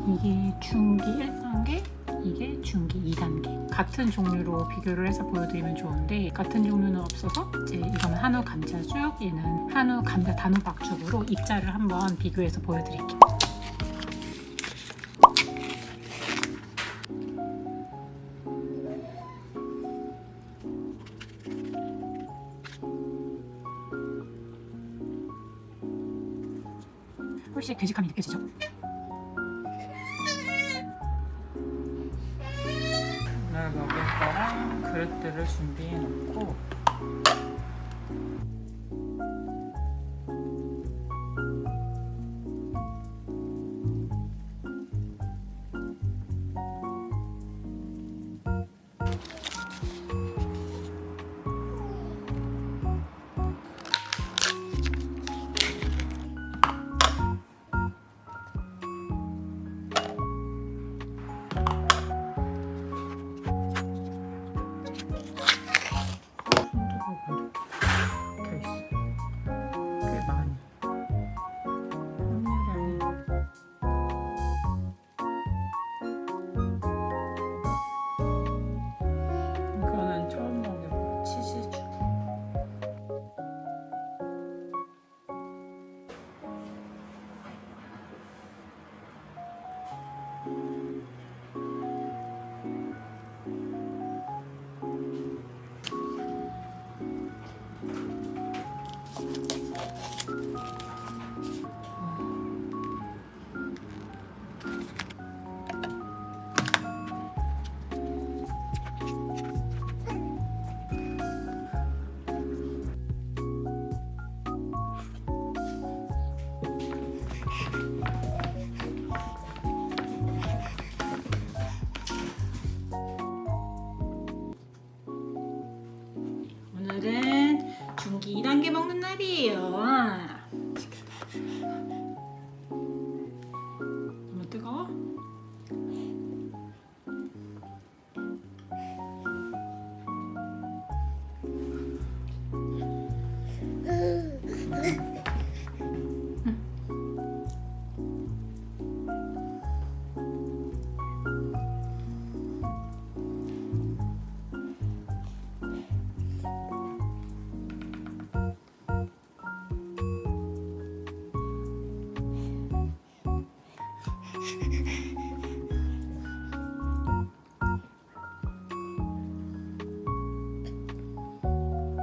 이게 중기 1단계, 이게 중기 2단계. 같은 종류로 비교를 해서 보여드리면 좋은데 같은 종류는 없어서 이제 이거는 한우 감자죽, 얘는 한우 감자 단호박죽으로 입자를 한번 비교해서 보여드릴게요. 훨씬 괴직함이 느껴지죠? 오늘 먹을 거랑 그릇들을 준비해 놓고 오늘은 중기 2단계 먹는 날이에요. 너무 뜨거워?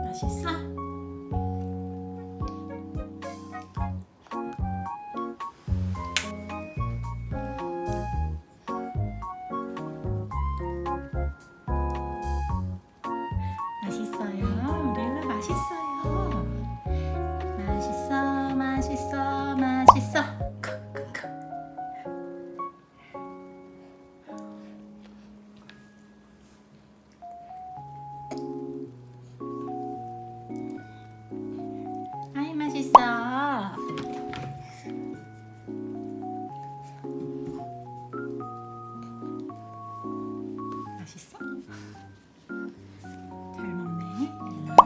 맛있어? 맛있어요. 우리 일로 맛있어요. 맛있어, 맛있어, 맛있어. 아이 맛있어. 맛있어? 잘 먹네. 일로와.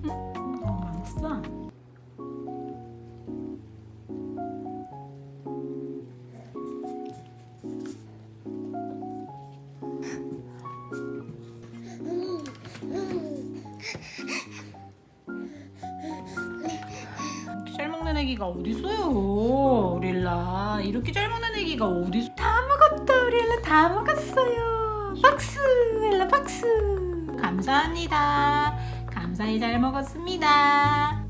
너무 맛있어. 잘 먹는 애기가 어딨어요, 릴라. 이렇게 잘 먹는 애기가 어딨어? 다 먹었다, 릴라. 다 먹었어요. 박수, 릴라 박수. 감사합니다. 감사히 잘 먹었습니다.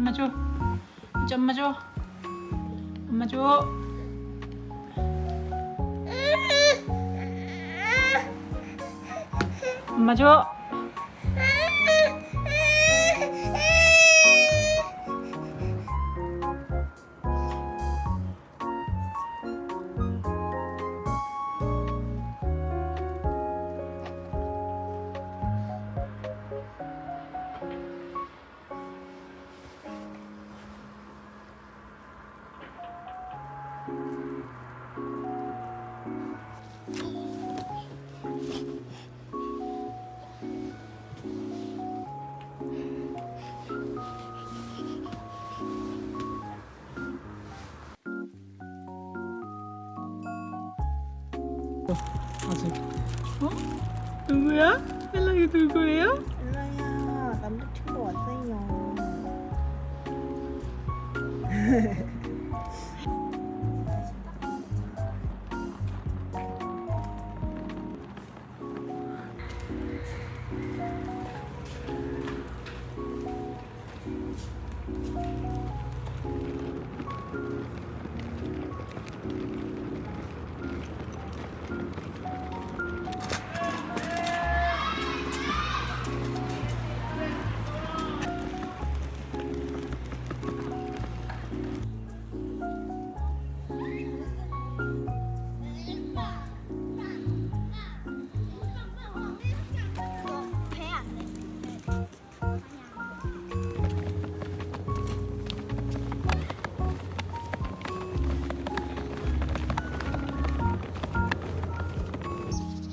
엄마 줘. 이제 엄마 줘. 엄마 줘. 엄마 줘. 아직. 어? 누구야? 헬랑이 누구예요? 엘라야, 남자친구 왔어요.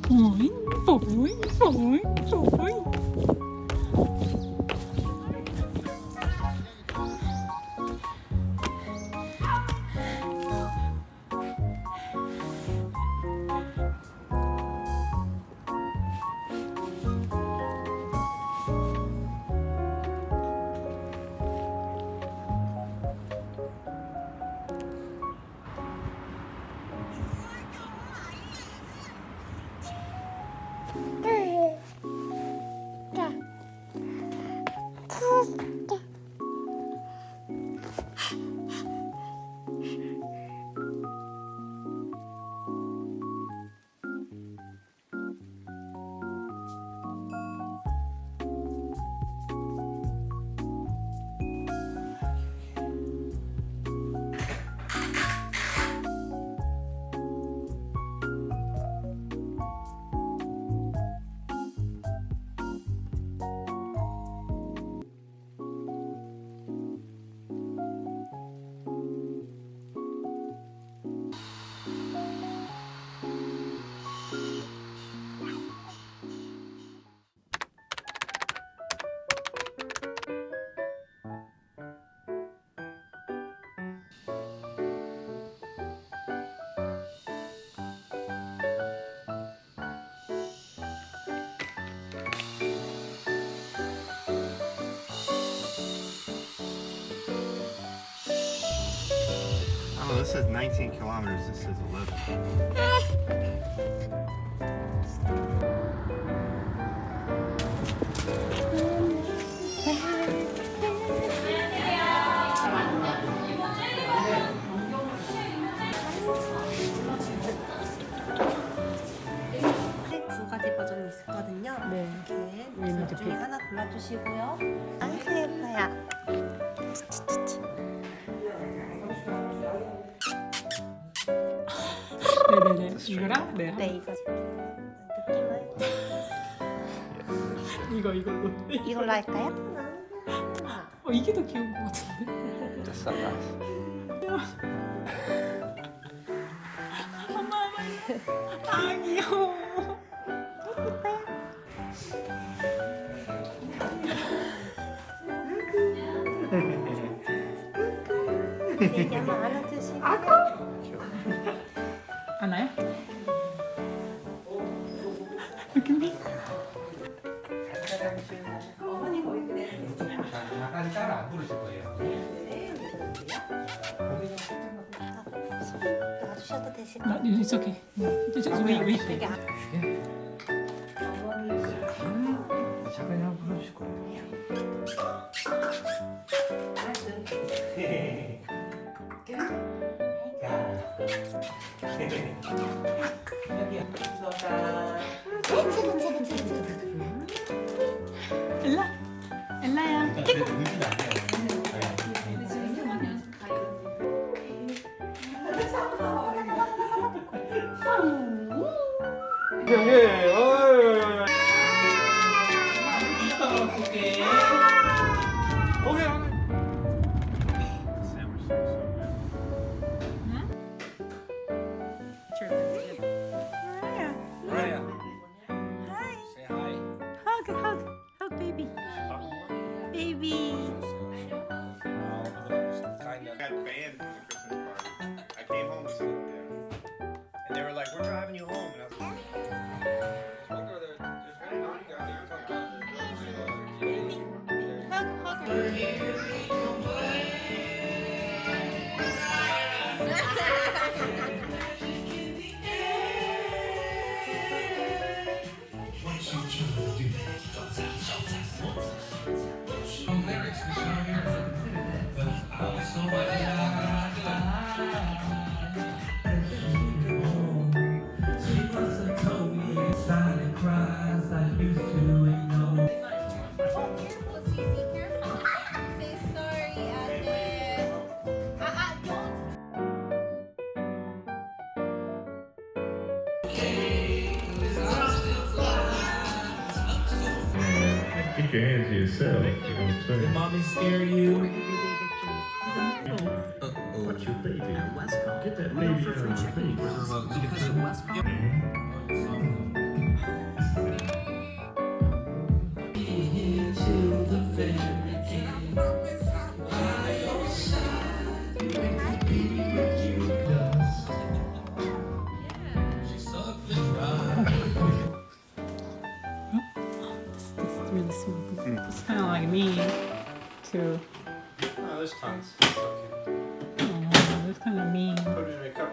보잉 보잉 보잉 보잉. Oh, this is 19 kilometers. This is 11. 두 가지 버전이 있거든요. 네. 이렇게 얘는 둘 중에 이렇게. 하나 골라주시고요. 아이고 예뻐요. 네네네. 이거랑 네. 네 이거 느낌을 이걸로. 이걸로 할까요? 이게 더 귀여운 것 같은데. That's not nice. 엄마 아 귀여워. 네, 한번 안아주시고. 안아요? 느낌이? 약간 따로 안 부르실 거예요. 놔주셔도 되시고. 나 it's okay. 왜? 되게 잠깐 한번 불러주실 거예요. 여기야. 수고하다. 엘라, 엘라야. 울진 않네요. Sandwich is so good. Raya. Say hi. Hug, hug, hug, baby, baby. Kind of. I got banned from the Christmas party. I came home with something there. And they were like, "We're driving you home," and I was like, "What girl there? There's one girl you were talking about." Hug, hug. Say sorry, Ate. Don't. Keep your hands to yourself. You know what I'm saying? Mommy scare you? What's your baby? Get that baby out of your face. It's really smooth. It's kind of like me, too. Oh, there's tons. It's okay. Oh, it's kind of mean. Put it in a cup.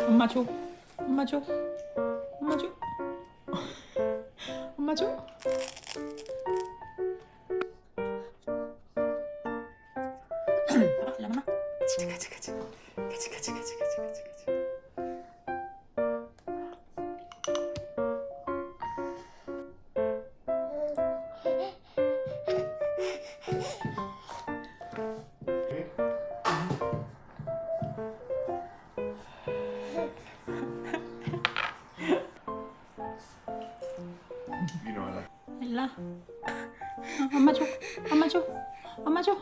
엄마 줘. 엄마 줘. 엄마 줘. 엄마 줘. 라마. 가지 가지 가지. 가지 가지 가지 가지 가지 가지. You know I like. 엘라. 엄마 줘. 엄마 줘. 엄마 줘.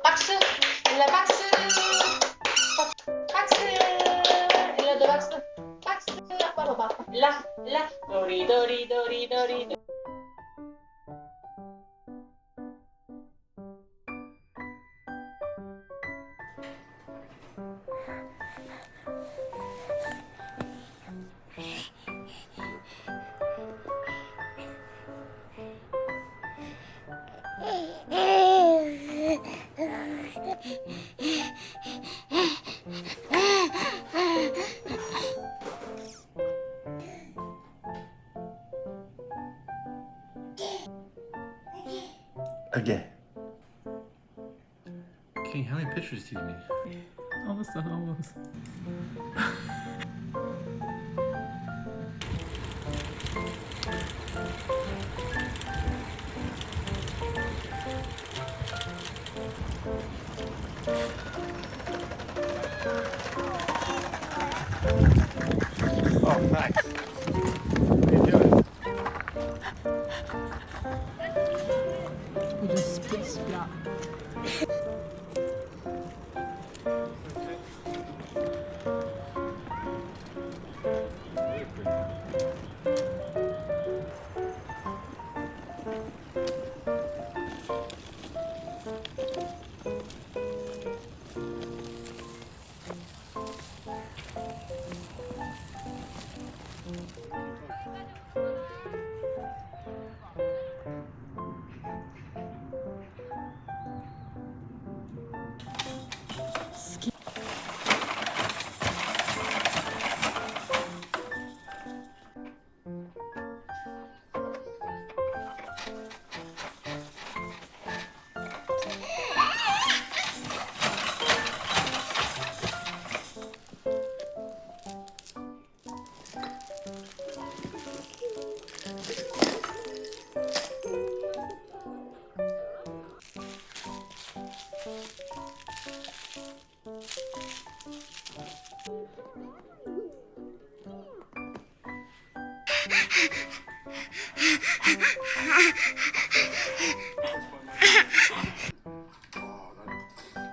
박스! 일라 박스! 박스! 일라도 박스! 박스! 아빠 봐봐. 일라! 일라! 도리도리도리도리. Again. King, how many pictures do you need? Almost, almost. Oh, nice. What are you doing? We just split block.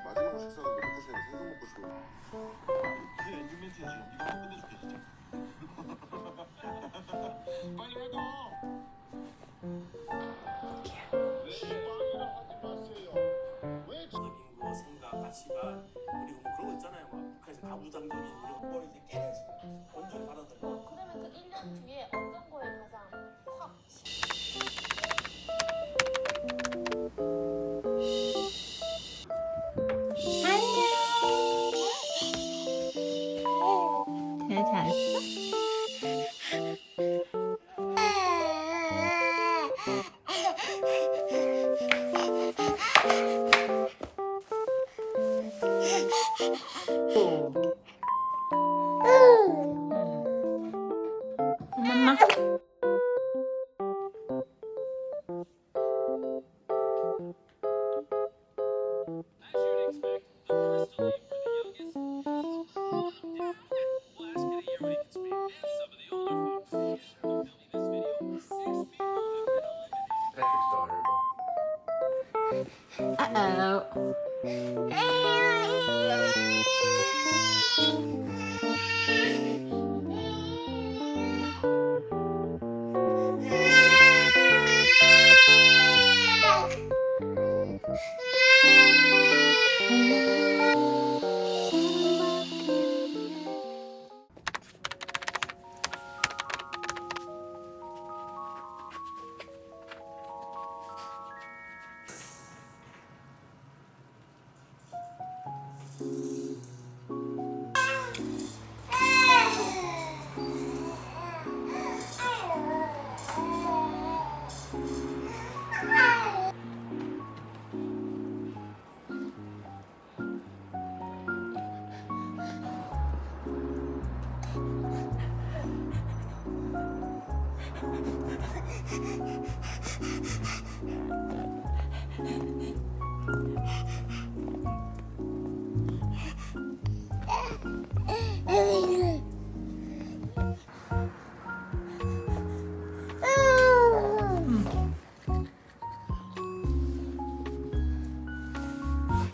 마지막 식사는 못 먹고 싶어 생선 먹고 싶어. 그게 엔딩 멘트지. 이거 끝내줄게 진짜. 빨리 해도. 뭐 생각, 가치관 그리고 뭐 그런 거 있잖아요. 막 북한에서 가부장적인 이런 거 이제 깨내서 온전히 받아들여. 그러면 그 1년 뒤에 어떤 거에 가장 확 잘 잤어? 엄마. Patrick's daughter. Uh-oh.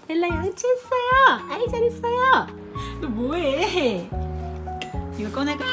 엘라 양치했어요. 아이 잘했어요. 너 뭐해? 이거 꺼내가.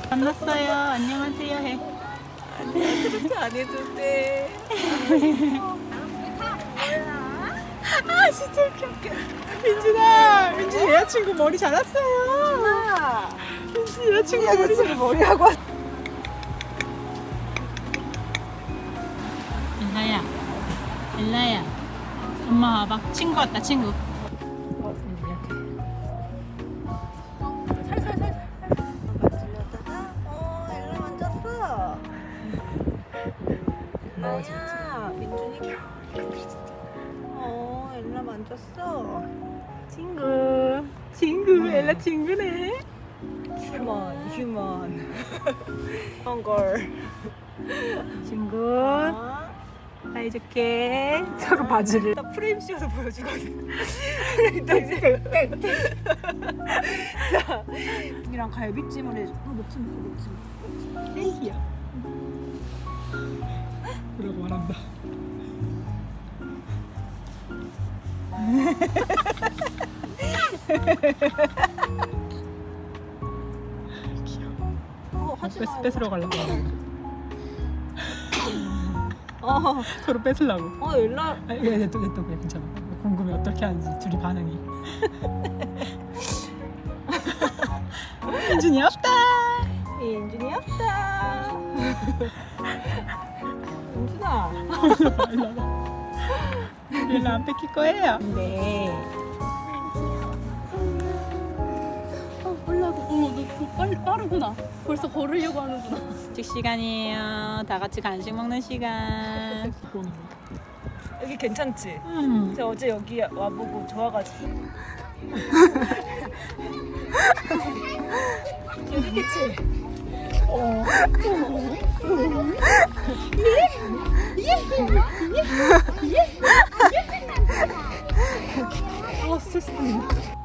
만났어요. 안녕하세요 해. 안돼 그렇게 안 해도 돼. 아 진짜 웃겨. 민준아, 민준이 여자친구 머리 잘랐어요. 민준이 여자친구 머리하고 왔어. 엘라야, 엘라야, 엄마 와봐. 친구 왔다, 친구. 엘라 만졌어. 나야, 민준이. 엘라 만졌어. 친구, 엘라 친구네. 휴먼. 걸. 친구. 사이좋게 서로 바지를 딱 프레임 씌워서 보여주거든. 딱 이제 자, 이랑 갈비찜을 해줘. 먹지. 에이야. 그러고 말한다. 귀여워. 하지 마. 뺏으러 가려고. 서로 뺏으려고. 엘라. 또 그래, 괜찮아. 궁금해 어떻게 하는지 둘이 반응이. 인준이 없다. 인준이 없다. 인준아. 엘라 안 뺏길 거예요. 네. 올라고. 너 빨리 빠르구나. 벌써 걸으려고 하는구나. 간식 시간이에요. 다 같이 간식 먹는 시간. 여기 괜찮지? 저 어제 여기 와보고 좋아가지고. 재밌겠지? 스트레스 받는다.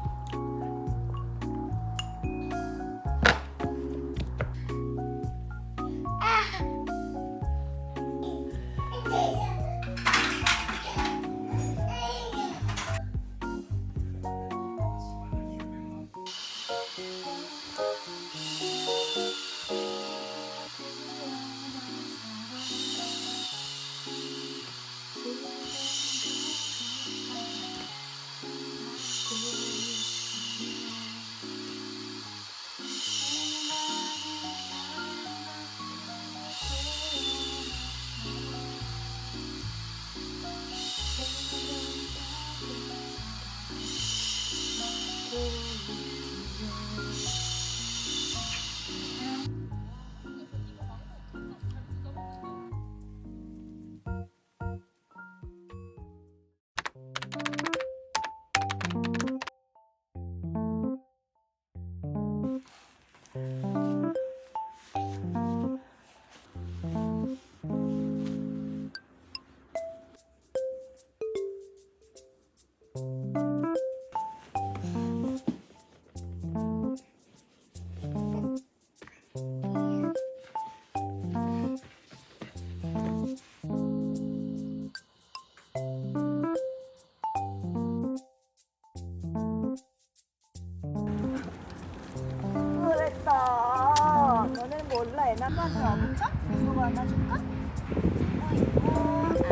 너는 몰라. 애나한테 와볼까? 누가 안아줄까?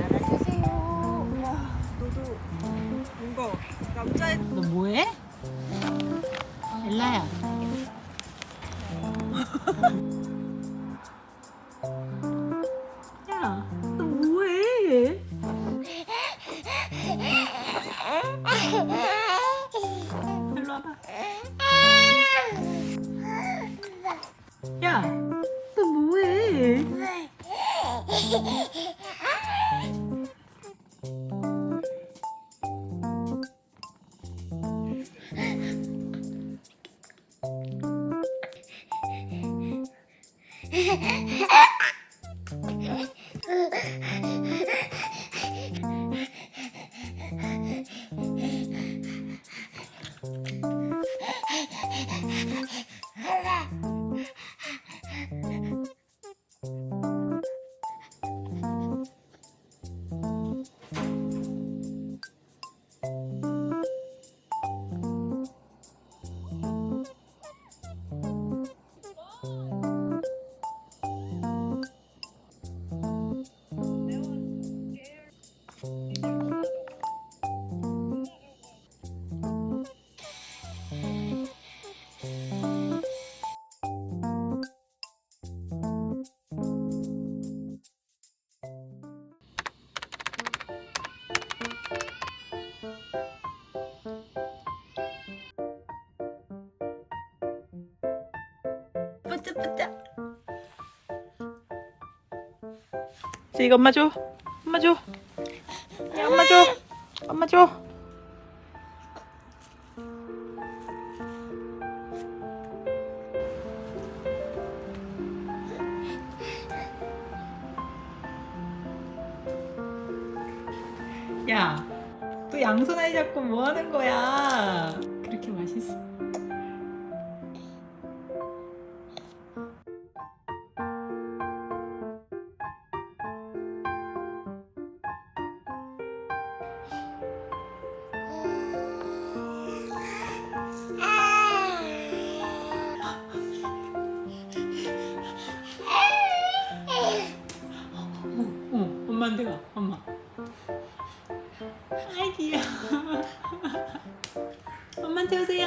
안아주세요. 와, 너도 뭔가 남자애. 너 뭐해? 엘라야. 야, 너 뭐해? 일로 와봐. 야, 너 뭐해? 뿌짜. 자, 이거 엄마 줘. 엄마 줘. 야, 엄마 줘. 엄마 줘. 야, 또 양손아이 잡고 뭐 하는 거야? 그렇게 맛있어? 엄마한테 가, 엄마. 아이 귀여워. 엄마한테 오세요.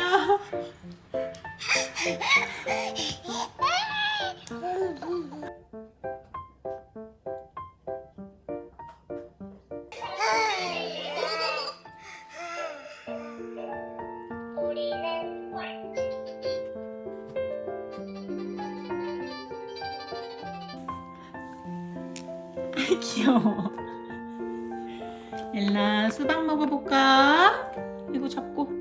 아이 귀여워. 엘라 수박 먹어볼까? 이거 잡고.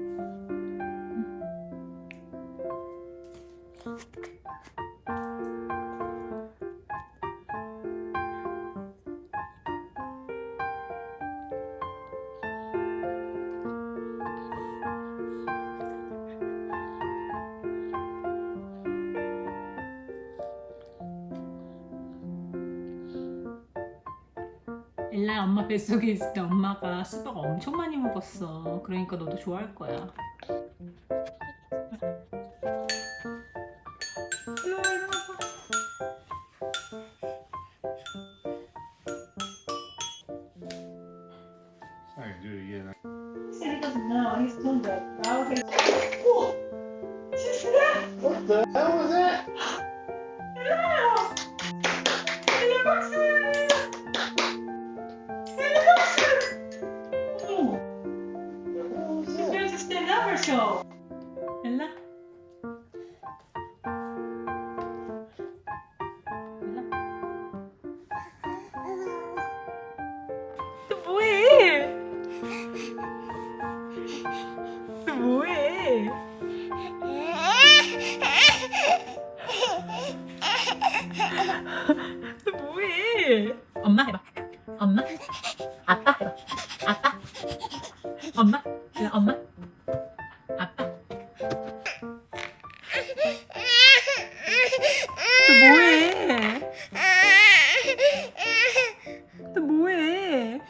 엘라 엄마 뱃속에 있을 때 엄마가 수박 엄청 많이 먹었어. 그러니까 너도 좋아할 거야. 일로 와, 일로 와봐. Sorry, do it again. He doesn't know. He's doing that. What the hell was that? 엘라? 또 뭐해? 또 뭐해? 또 뭐해? 엄마 해봐. 엄마. 아빠 해봐. 아빠. 엄마. 그냥 엄마. 아빠. 또 뭐해? 또 뭐해?